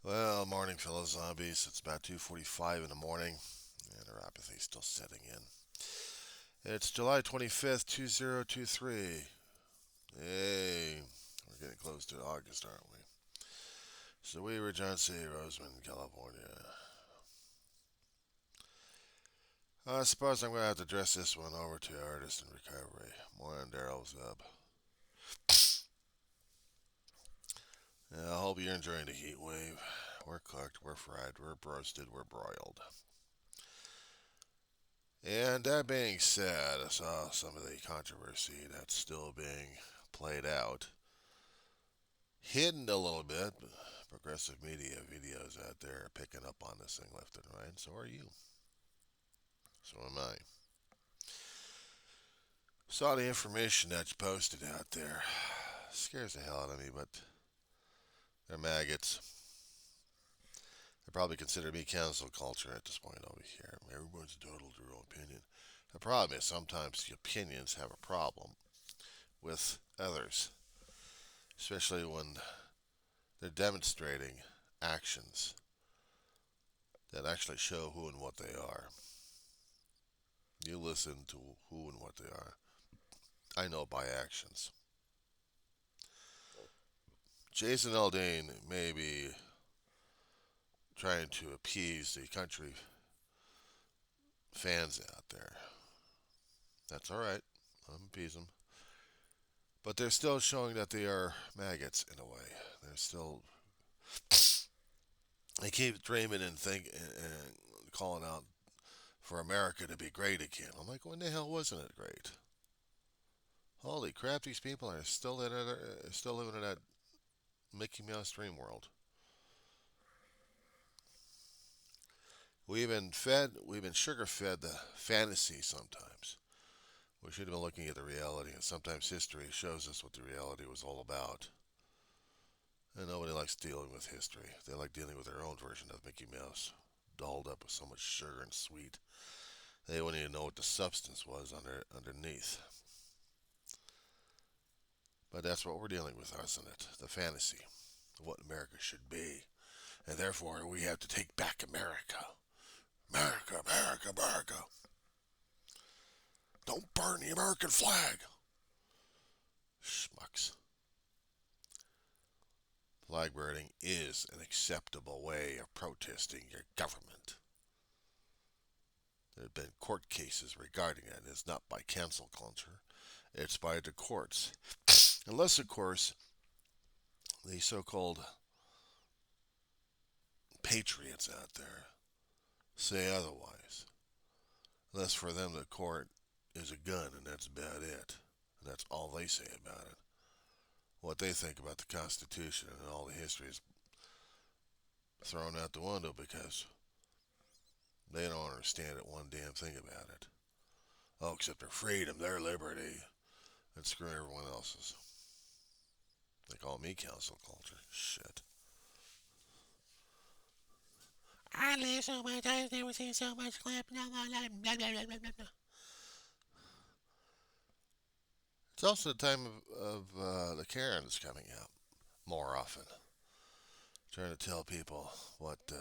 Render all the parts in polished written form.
Well, morning, fellow zombies. It's about 2:45 in the morning, and our apathy's still setting in. It's July 25th, 2023. Hey, we're getting close to August, aren't we? So we were John C. Roseman, California. I suppose I'm going to have to address this one over to Artist in Recovery. Morning, Daryl's up. Yeah, I hope you're enjoying the heat wave. We're cooked, we're fried, we're roasted, we're broiled. And that being said, I saw some of the controversy that's still being played out. Hidden a little bit, but progressive media videos out there are picking up on this thing left and right, and so are you. So am I. Saw the information that's posted out there. Scares the hell out of me, but they're maggots. They probably consider me cancel culture at this point over here. Everyone's entitled to their own opinion. The problem is sometimes the opinions have a problem with others, especially when they're demonstrating actions that actually show who and what they are. You listen to who and what they are. I know by actions. Jason Aldean may be trying to appease the country fans out there. That's all right. I'm appease them. But they're still showing that they are maggots in a way. They're still. They keep dreaming and and calling out for America to be great again. I'm like, when the hell wasn't it great? Holy crap! These people are still living in that Mickey Mouse dream world. We've been sugar fed the fantasy sometimes. We should have been looking at the reality, and sometimes history shows us what the reality was all about. And nobody likes dealing with history. They like dealing with their own version of Mickey Mouse, dolled up with so much sugar and sweet. They wouldn't even know what the substance was underneath. But that's what we're dealing with, isn't it? The fantasy of what America should be. And therefore, we have to take back America. America, America, America. Don't burn the American flag. Schmucks. Flag burning is an acceptable way of protesting your government. There have been court cases regarding it. It's not by cancel culture, it's by the courts. Unless, of course, the so called patriots out there say otherwise. Unless for them the court is a gun and that's about it. And that's all they say about it. What they think about the Constitution and all the history is thrown out the window because they don't understand it one damn thing about it. Oh, except their freedom, their liberty, and screw everyone else's. They call me cancel culture. Shit. I live so much, I've never seen so much clap. Blah, blah, blah, blah, blah, blah, blah. It's also the time of the Karens coming out more often, trying to tell people what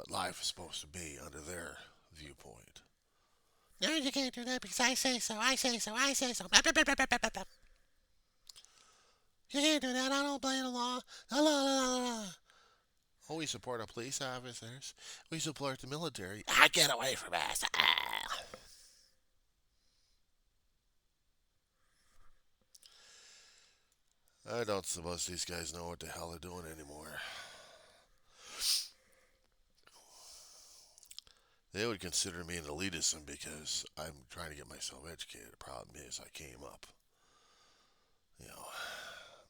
life is supposed to be under their viewpoint. No, you can't do that because I say so, I say so, I say so. Blah, blah, blah, blah, blah, blah, blah. You can't do that. I don't play the law. La, la, la, la. Oh, we support our police officers. We support the military. Ah, get away from us. Ah. I don't suppose these guys know what the hell they're doing anymore. They would consider me an elitism because I'm trying to get myself educated. The problem is I came up, you know,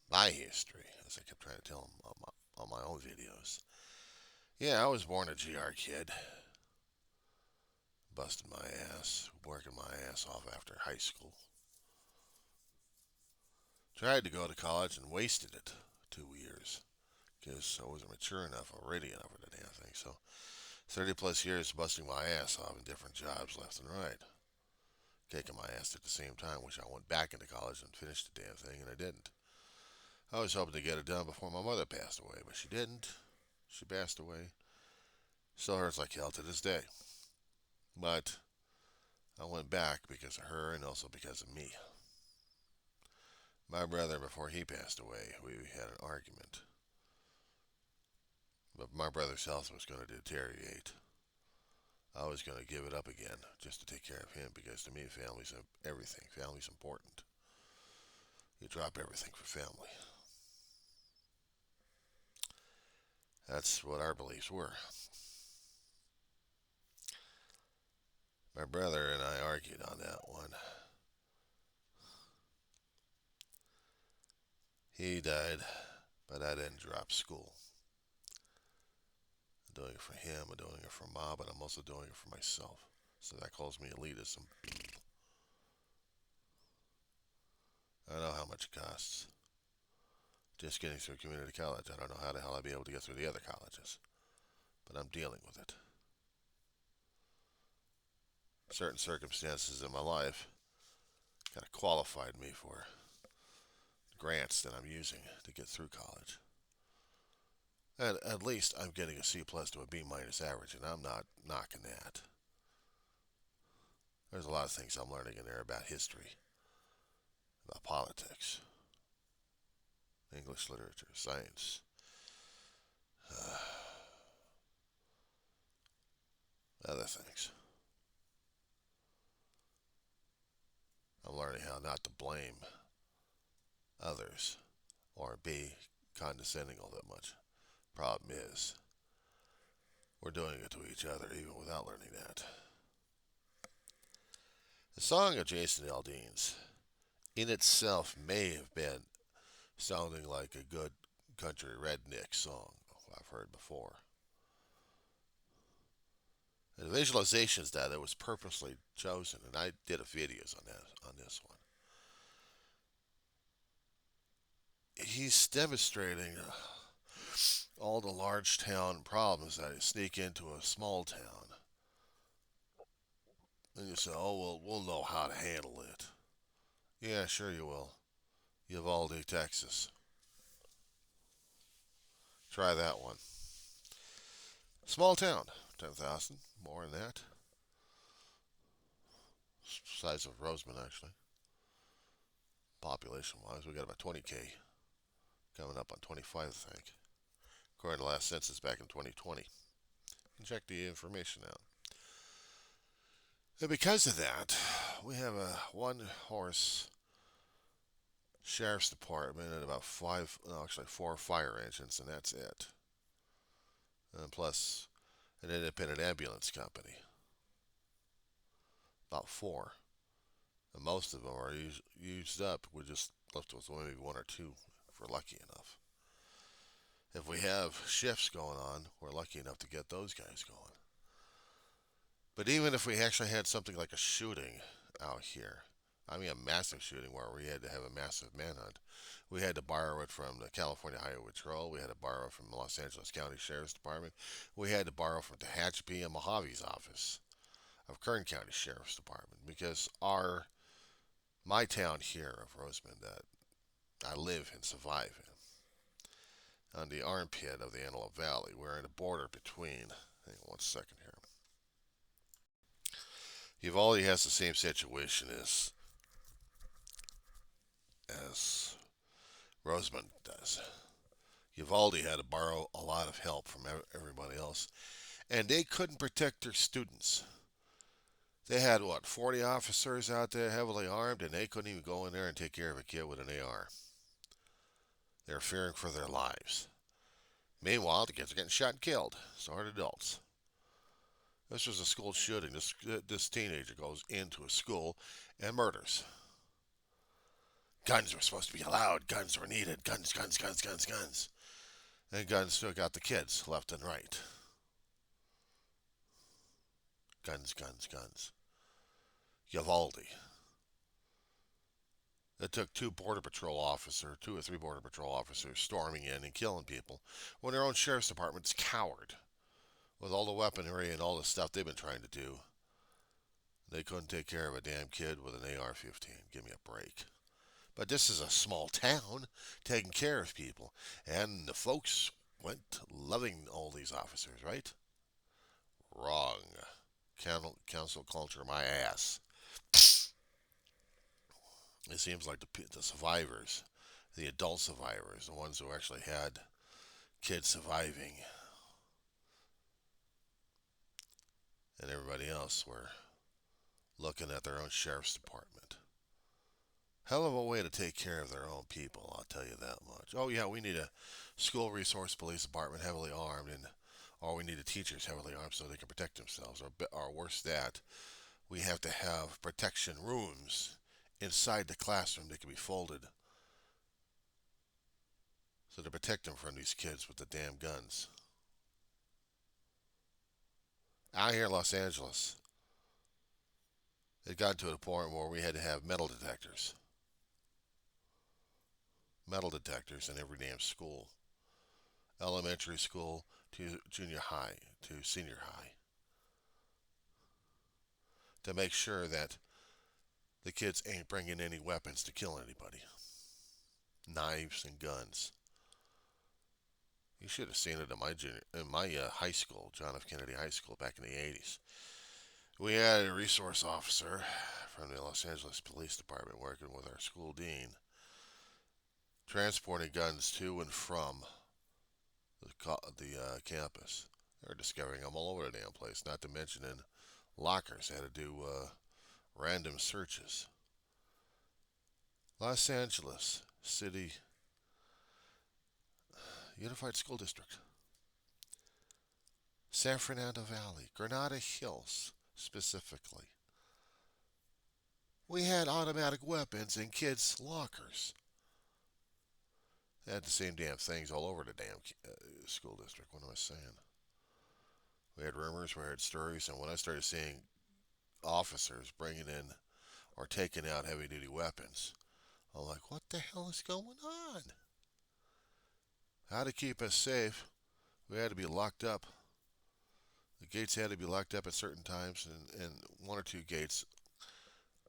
my history, as I kept trying to tell them on my own videos. Yeah, I was born a GR kid, busting my ass, working my ass off after high school. Tried to go to college and wasted it 2 years because I wasn't mature enough or ready enough for the damn thing. So 30 plus years busting my ass off in different jobs left and right. Kicking my ass at the same time. Wish I went back into college and finished the damn thing, and I didn't. I was hoping to get it done before my mother passed away, but she didn't. She passed away. Still hurts like hell to this day. But I went back because of her and also because of me. My brother, before he passed away, we had an argument. But my brother's health was going to deteriorate. I was going to give it up again just to take care of him because to me, family's everything. Family's important. You drop everything for family. That's what our beliefs were. My brother and I argued on that one. He died, but I didn't drop school. I'm doing it for him, I'm doing it for Mom, but I'm also doing it for myself. So that calls me elitism. I know how much it costs. Just getting through community college. I don't know how the hell I'd be able to get through the other colleges. But I'm dealing with it. Certain circumstances in my life kind of qualified me for grants that I'm using to get through college. And at least I'm getting a C plus to a B minus average, and I'm not knocking that. There's a lot of things I'm learning in there about history, about politics, English literature, science, other things. I'm learning how not to blame others or be condescending all that much. Problem is, we're doing it to each other even without learning that. The song of Jason Aldean's in itself may have been sounding like a good country redneck song I've heard before. The visualizations that it was purposely chosen, and I did a videos on this one. He's demonstrating all the large town problems that sneak into a small town. And you say, oh, well, we'll know how to handle it. Yeah, sure you will. Uvalde, Texas. Try that one. Small town, 10,000, more than that. Size of Roseman, actually. Population-wise, we got about 20K. Coming up on 25, I think. According to the last census back in 2020. You can check the information out. And because of that, we have a one-horse sheriff's department and about four fire engines, and that's it. And plus an independent ambulance company. About four. And most of them are used up. We're just left with maybe one or two if we're lucky enough. If we have shifts going on, we're lucky enough to get those guys going. But even if we actually had something like a shooting out here, I mean a massive shooting where we had to have a massive manhunt, we had to borrow it from the California Highway Patrol, we had to borrow it from the Los Angeles County Sheriff's Department, we had to borrow from Tehachapi and Mojave's office of Kern County Sheriff's Department, because my town here of Roseman that I live and survive in, on the armpit of the Antelope Valley, we're in a border between, hang on one second here. Uvalde has the same situation as Roseman does. Uvalde had to borrow a lot of help from everybody else, and they couldn't protect their students. They had, 40 officers out there heavily armed, and they couldn't even go in there and take care of a kid with an AR. They're fearing for their lives. Meanwhile, the kids are getting shot and killed. So are adults. This was a school shooting. This teenager goes into a school and murders. Guns were supposed to be allowed. Guns were needed. Guns, guns, guns, guns, guns. And guns took out the kids left and right. Guns, guns, guns. Uvalde. It took two or three Border Patrol officers storming in and killing people when their own sheriff's department's coward. With all the weaponry and all the stuff they've been trying to do, they couldn't take care of a damn kid with an AR-15. Give me a break. But this is a small town taking care of people. And the folks went loving all these officers, right? Wrong. Council culture, my ass. It seems like the survivors, the adult survivors, the ones who actually had kids surviving, and everybody else were looking at their own sheriff's department. Hell of a way to take care of their own people, I'll tell you that much. Oh yeah, we need a school resource police department heavily armed, and or we need a teachers heavily armed so they can protect themselves. Or worse that, we have to have protection rooms inside the classroom that can be folded so to protect them from these kids with the damn guns. Out here in Los Angeles, it got to a point where we had to have metal detectors in every damn school, elementary school to junior high to senior high, to make sure that the kids ain't bringing any weapons to kill anybody, knives and guns. You should have seen it in my high school, John F. Kennedy High School, back in the '80s. We had a resource officer from the Los Angeles Police Department working with our school dean, transporting guns to and from the campus. They were discovering them all over the damn place. Not to mention in lockers, they had to do random searches. Los Angeles City Unified School District, San Fernando Valley, Granada Hills specifically. We had automatic weapons in kids' lockers. They had the same damn things all over the damn school district. What am I saying? We had rumors, we had stories, and when I started seeing officers bringing in or taking out heavy duty weapons, I'm like, what the hell is going on? How to keep us safe? We had to be locked up. The gates had to be locked up at certain times, and one or two gates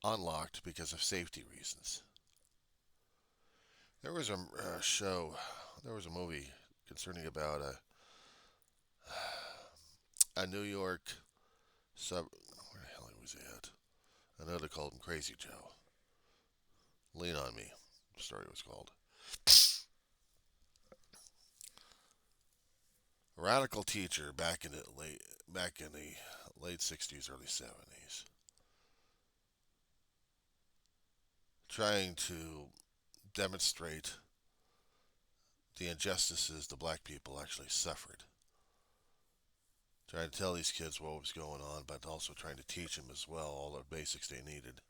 unlocked because of safety reasons. There was a show, there was a movie concerning about a New York sub. Where the hell was he at? I know they called him Crazy Joe. Lean on Me. The story was called. A radical teacher back in the late '60s, early '70s, trying to demonstrate the injustices the black people actually suffered. Trying to tell these kids what was going on, but also trying to teach them as well all the basics they needed.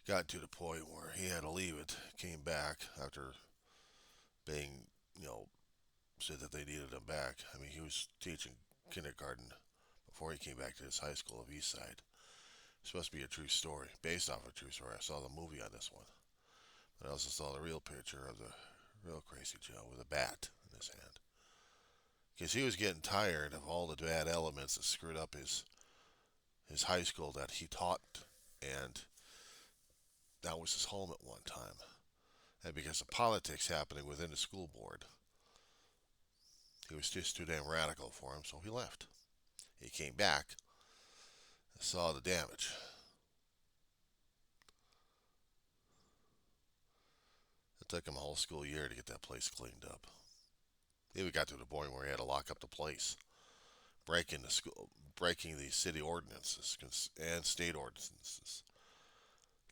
Got to the point where he had to leave it. Came back after being, you know, said that they needed him back. I mean, he was teaching kindergarten before he came back to his high school of East Side. It's supposed to be a true story, based off a true story. I saw the movie on this one, but I also saw the real picture of the real Crazy Joe with a bat in his hand. Because he was getting tired of all the bad elements that screwed up his high school that he taught, and that was his home at one time. And because of politics happening within the school board, he was just too damn radical for him, so he left. He came back and saw the damage. It took him a whole school year to get that place cleaned up. He even got to the point where he had to lock up the place, breaking the city ordinances and state ordinances,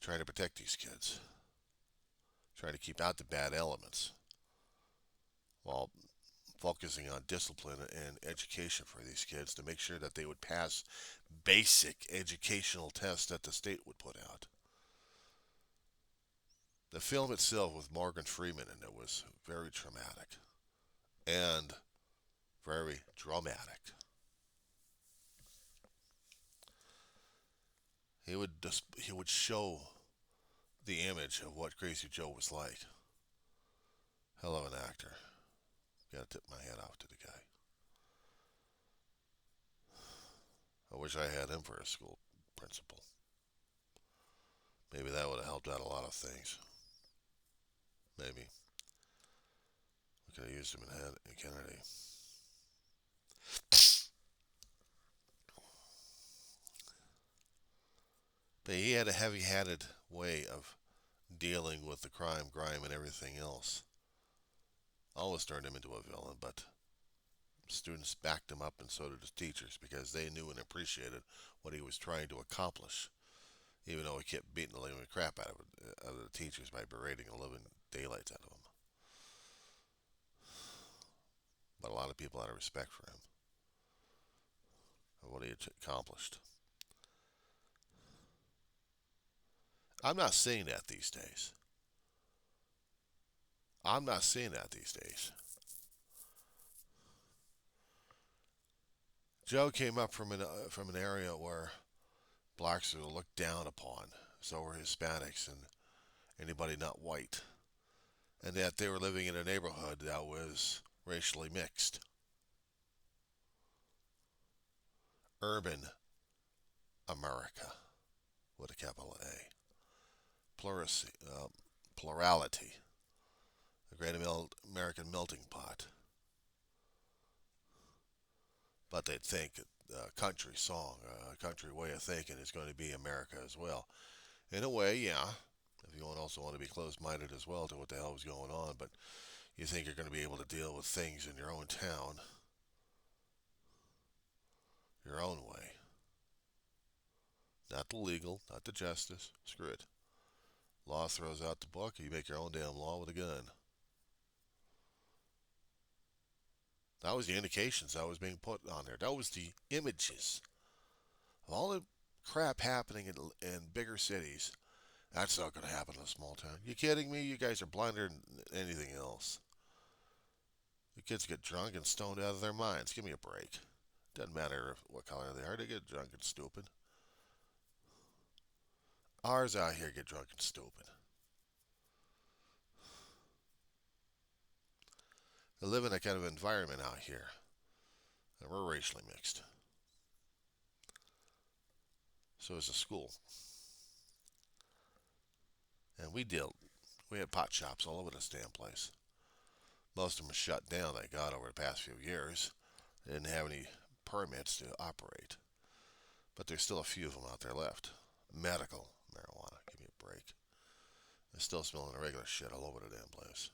trying to protect these kids, trying to keep out the bad elements, while focusing on discipline and education for these kids to make sure that they would pass basic educational tests that the state would put out. The film itself with Morgan Freeman in it was very traumatic and very dramatic. He would show the image of what Crazy Joe was like. Hell of an actor. Gotta tip my hat off to the guy. I wish I had him for a school principal. Maybe that would have helped out a lot of things. Maybe. We could have used him in Kennedy. But he had a heavy-handed way of dealing with the crime, grime, and everything else. Always turned him into a villain, but students backed him up, and so did his teachers, because they knew and appreciated what he was trying to accomplish. Even though he kept beating the living crap out of the teachers by berating the living daylights out of them. But a lot of people had a respect for him and what he had accomplished. I'm not seeing that these days. I'm not seeing that these days. Joe came up from an area where blacks were looked down upon. So were Hispanics and anybody not white, and that they were living in a neighborhood that was racially mixed. Urban America with a capital A. Plurality. The great American melting pot. But they'd think a country song, a country way of thinking is going to be America as well. In a way, yeah. If you also want to be closed-minded as well to what the hell was going on, but you think you're going to be able to deal with things in your own town, your own way. Not the legal, not the justice. Screw it. Law throws out the book. You make your own damn law with a gun. That was the indications that was being put on there. That was the images of all the crap happening in bigger cities. That's not going to happen in a small town. You kidding me? You guys are blinder than anything else. The kids get drunk and stoned out of their minds. Give me a break. Doesn't matter what color they are. They get drunk and stupid. Ours out here get drunk and stupid. They live in a kind of environment out here. And we're racially mixed. So is the school. And we had pot shops all over this damn place. Most of them are shut down, thank God, over the past few years. They didn't have any permits to operate. But there's still a few of them out there left. Medical marijuana. Give me a break. They're still smelling the regular shit all over the damn place.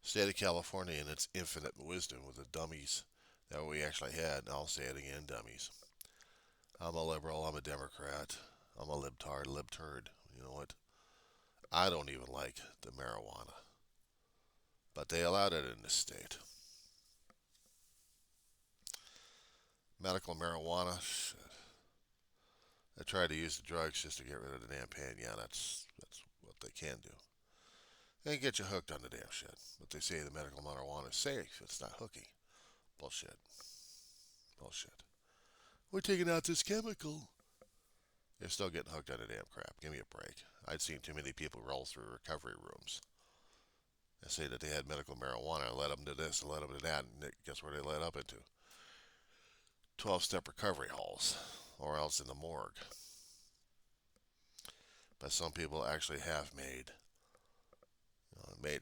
State of California, in its infinite wisdom with the dummies that we actually had, and I'll say it again, dummies. I'm a liberal, I'm a Democrat, I'm a libturd. You know what? I don't even like the marijuana. But they allowed it in this state. Medical marijuana, shit. They tried to use the drugs just to get rid of the damn pain. Yeah, that's what they can do. They can get you hooked on the damn shit. But they say the medical marijuana is safe. It's not hooky. Bullshit. Bullshit. We're taking out this chemical. They're still getting hooked on the damn crap. Give me a break. I'd seen too many people roll through recovery rooms and say that they had medical marijuana and led them to this and led them to that. And guess where they led up into? 12-step recovery halls, or else in the morgue. But some people actually have made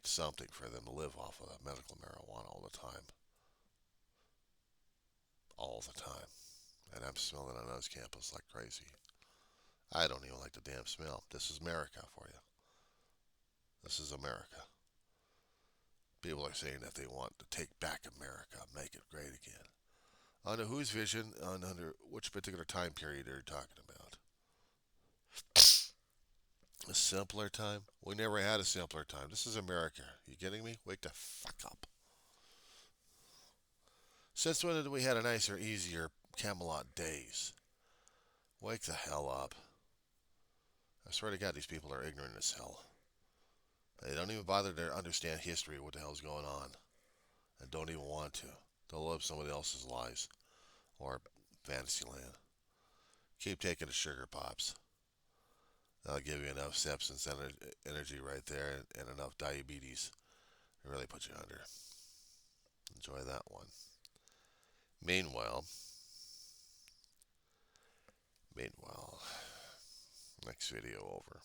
something for them to live off of that medical marijuana all the time. All the time. And I'm smelling it on those campus like crazy. I don't even like the damn smell. This is America for you. This is America. People are saying that they want to take back America, make it great again. Under whose vision, under which particular time period are you talking about? A simpler time? We never had a simpler time. This is America. You kidding me? Wake the fuck up. Since when did we had a nicer, easier Camelot days? Wake the hell up. I swear to God, these people are ignorant as hell. They don't even bother to understand history, what the hell's going on. And don't even want to. They'll live somebody else's lies. Or fantasy land. Keep taking the sugar pops. That'll give you enough substance energy right there and enough diabetes to really put you under. Enjoy that one. Meanwhile, next video over.